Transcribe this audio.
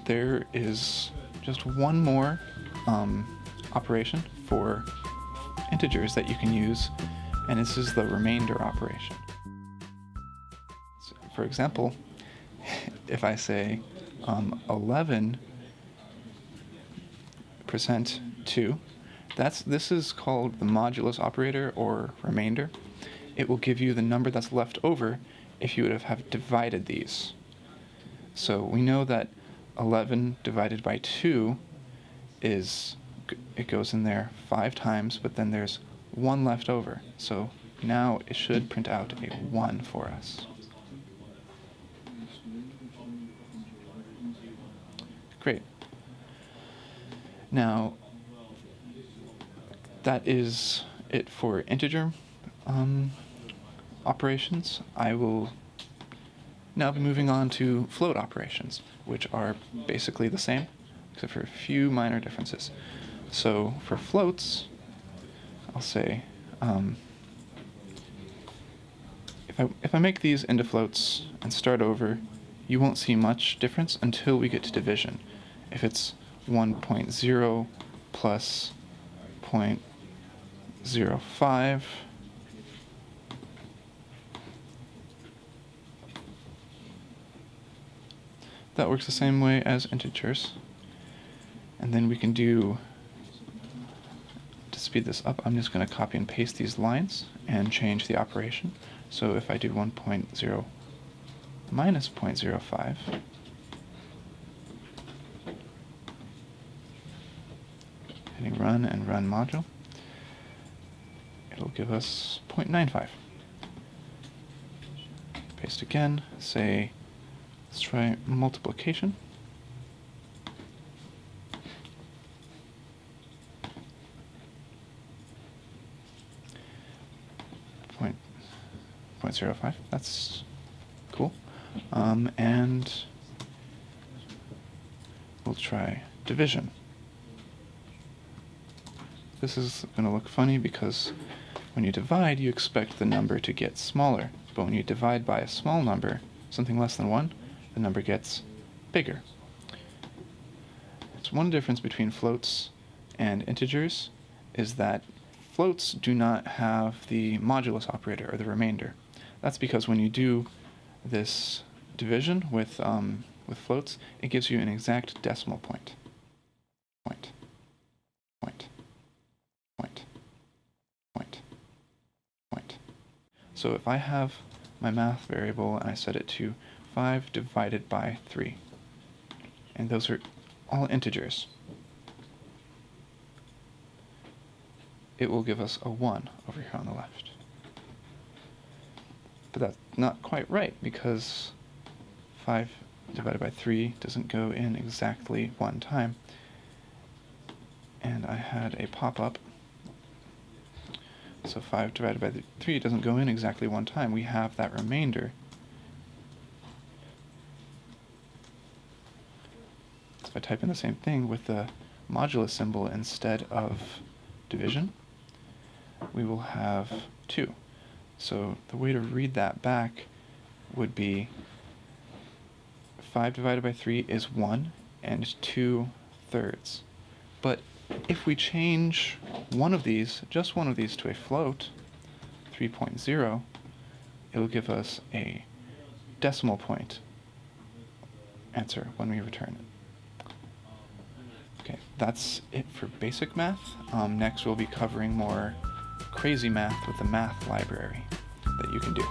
there is just one more operation for integers that you can use, and this is the remainder operation. So, for example, if I say 11% 2, this is called the modulus operator, or remainder. It will give you the number that's left over if you would have divided these. So we know that 11 divided by 2 it goes in there 5 times, but then there's 1 left over. So now it should print out a 1 for us. Great. Now, that is it for integer operations. I will now be moving on to float operations, which are basically the same, except for a few minor differences. So for floats, I'll say, if I make these into floats and start over, you won't see much difference until we get to division. If it's 1.0 plus 0.05, that works the same way as integers. And then we can do, to speed this up, I'm just going to copy and paste these lines and change the operation. So if I do 1.0 minus 0.05, hitting run and run module, it'll give us 0.95. Paste again, say, let's try multiplication. Point 0.05, that's cool. And we'll try division. This is going to look funny because when you divide, you expect the number to get smaller. But when you divide by a small number, something less than 1, the number gets bigger. It's one difference between floats and integers is that floats do not have the modulus operator, or the remainder. That's because when you do this division with floats, it gives you an exact decimal point. So if I have my math variable and I set it to 5 divided by 3, and those are all integers, it will give us a 1 over here on the left. But that's not quite right, because 5 divided by 3 doesn't go in exactly 1 time. And I had a pop-up. So 5 divided by 3 doesn't go in exactly 1 time. We have that remainder. So if I type in the same thing with the modulus symbol instead of division, we will have 2. So the way to read that back would be 5 divided by 3 is 1 and 2/3. But if we change just one of these to a float, 3.0, it'll give us a decimal point answer when we return it. Okay, that's it for basic math. Next we'll be covering more crazy math with the math library that you can do.